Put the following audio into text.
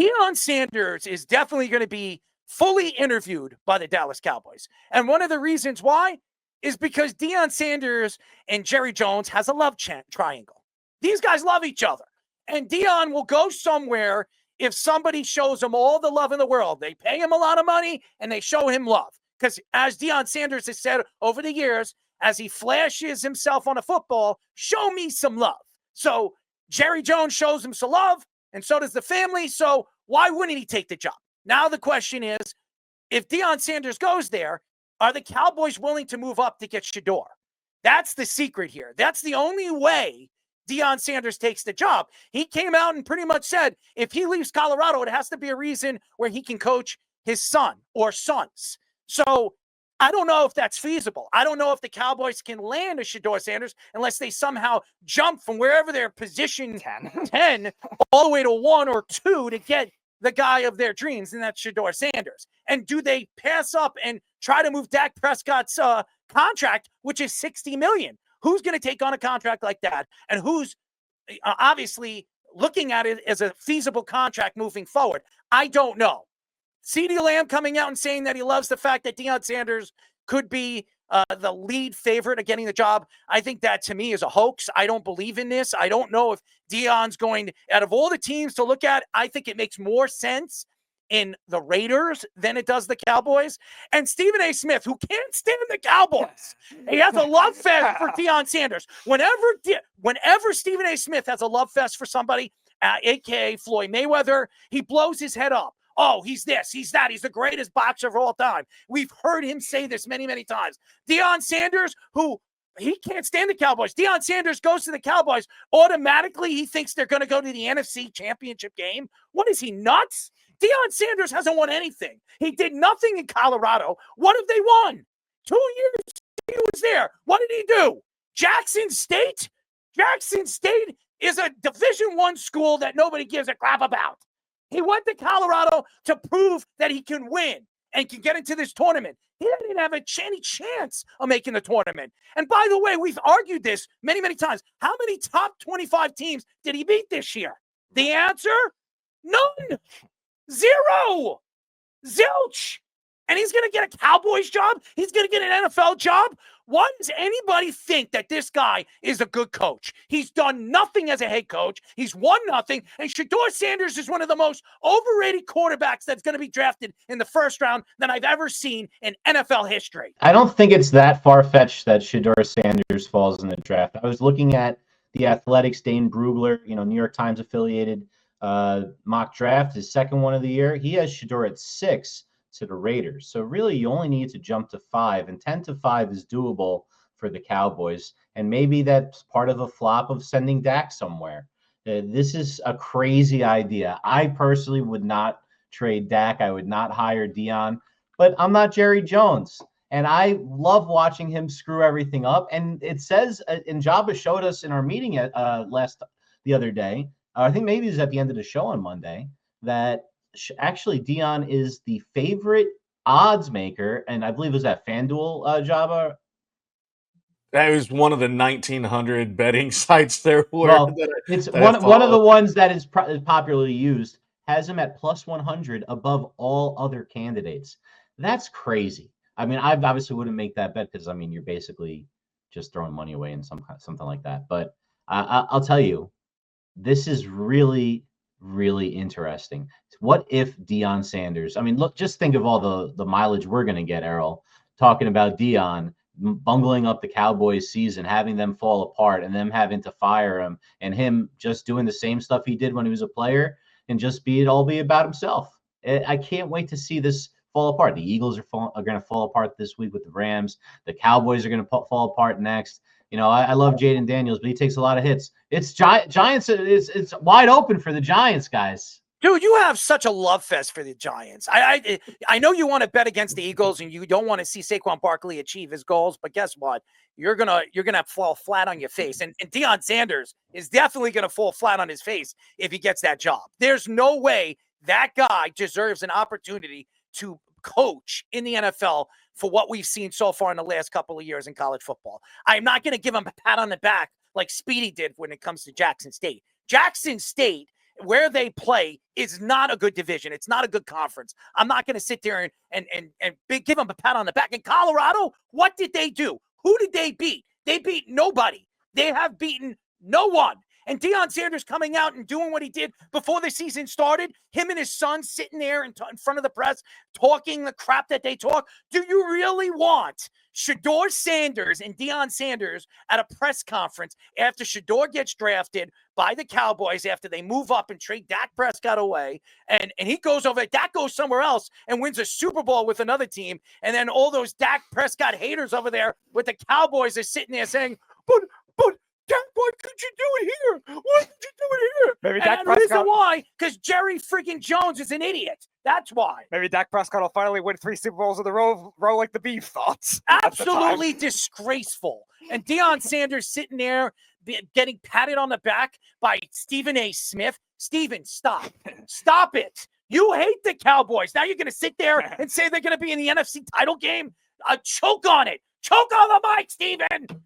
Deion Sanders is definitely going to be fully interviewed by the Dallas Cowboys. And one of the reasons why is because Deion Sanders and Jerry Jones has a love triangle. These guys love each other. And Deion will go somewhere if somebody shows him all the love in the world. They pay him a lot of money and they show him love. Because as Deion Sanders has said over the years, as he flashes himself on a football, show me some love. So Jerry Jones shows him some love, and so does the family. So why wouldn't he take the job? Now the question is, if Deion Sanders goes there, are the Cowboys willing to move up to get Shedeur? That's the secret here. That's the only way Deion Sanders takes the job. He came out and pretty much said, if he leaves Colorado, it has to be a reason where he can coach his son or sons. So I don't know if that's feasible. I don't know if the Cowboys can land a Shedeur Sanders unless they somehow jump from wherever they're positioned 10 all the way to 1 or 2 to get the guy of their dreams, and that's Shedeur Sanders. And do they pass up and try to move Dak Prescott's contract, which is $60 million? Who's going to take on a contract like that? And who's obviously looking at it as a feasible contract moving forward? I don't know. CeeDee Lamb coming out and saying that he loves the fact that Deion Sanders could be the lead favorite of getting the job. I think that, to me, is a hoax. I don't believe in this. I don't know if Deion's going to, out of all the teams to look at, I think it makes more sense in the Raiders than it does the Cowboys. And Stephen A. Smith, who can't stand the Cowboys, he has a love fest for Deion Sanders. Whenever Stephen A. Smith has a love fest for somebody, a.k.a. Floyd Mayweather, he blows his head up. Oh, he's this, he's that. He's the greatest boxer of all time. We've heard him say this many, many times. Deion Sanders, who he can't stand the Cowboys. Deion Sanders goes to the Cowboys. Automatically, he thinks they're going to go to the NFC Championship game. What is he, nuts? Deion Sanders hasn't won anything. He did nothing in Colorado. What have they won? 2 years he was there. What did he do? Jackson State? Jackson State is a Division I school that nobody gives a crap about. He went to Colorado to prove that he can win and can get into this tournament. He didn't have any chance of making the tournament. And by the way, we've argued this many, many times. How many top 25 teams did he beat this year? The answer? None. Zero. Zilch. And he's going to get a Cowboys job? He's going to get an NFL job? Why does anybody think that this guy is a good coach? He's done nothing as a head coach. He's won nothing. And Shedeur Sanders is one of the most overrated quarterbacks that's going to be drafted in the first round that I've ever seen in NFL history. I don't think it's that far-fetched that Shedeur Sanders falls in the draft. I was looking at the Athletics, Dane Brugler, New York Times affiliated mock draft, his second one of the year. He has Shedeur at 6 to the Raiders. So really you only need to jump to 5, and 10-5 is doable for the Cowboys. And maybe that's part of a flop of sending Dak somewhere. This is a crazy idea. I personally would not trade Dak. I would not hire Deion, but I'm not Jerry Jones. And I love watching him screw everything up. And it says, and Jabba showed us in our meeting the other day, I think maybe it was at the end of the show on Monday, that actually Deion is the favorite odds maker, and I believe it was at FanDuel, Jabba. That was one of the 1,900 betting sites there. It's one of the ones that is popularly used, has him at plus 100 above all other candidates. That's crazy. I mean, I obviously wouldn't make that bet because, you're basically just throwing money away in something like that. But I'll tell you, this is really, really interesting. What if Deion Sanders, look, just think of all the mileage we're going to get, Errol, talking about Deion bungling up the Cowboys season, having them fall apart and them having to fire him, and him just doing the same stuff he did when he was a player and just be about himself. I can't wait to see this fall apart. The Eagles are going to fall apart this week with the Rams. The Cowboys are going to fall apart next. I love Jaden Daniels, but he takes a lot of hits. It's Giants. It's wide open for the Giants, guys. Dude, you have such a love fest for the Giants. I know you want to bet against the Eagles and you don't want to see Saquon Barkley achieve his goals, but guess what? You're gonna fall flat on your face. And Deion Sanders is definitely gonna fall flat on his face if he gets that job. There's no way that guy deserves an opportunity to coach in the NFL for what we've seen so far in the last couple of years in college football. I'm not going to give him a pat on the back like Speedy did when it comes to Jackson State. Jackson State where they play is not a good division. It's not a good conference. I'm not going to sit there and give them a pat on the back. In Colorado, what did they do? Who did they beat? They beat nobody. They have beaten no one. And Deion Sanders coming out and doing what he did before the season started, him and his son sitting there in front of the press talking the crap that they talk. Do you really want Shedeur Sanders and Deion Sanders at a press conference after Shedeur gets drafted by the Cowboys after they move up and trade Dak Prescott away, and he goes over, Dak goes somewhere else and wins a Super Bowl with another team, and then all those Dak Prescott haters over there with the Cowboys are sitting there saying, but Dak, why could you do it here? Why did you do it here? Maybe and Dak the Prescott. reason why, because Jerry freaking Jones is an idiot. That's why. Maybe Dak Prescott will finally win 3 Super Bowls in a row like the Beef thoughts. Absolutely disgraceful. And Deion Sanders sitting there getting patted on the back by Stephen A. Smith. Stephen, stop. Stop it. You hate the Cowboys. Now you're going to sit there and say they're going to be in the NFC title game? Choke on it. Choke on the mic, Stephen.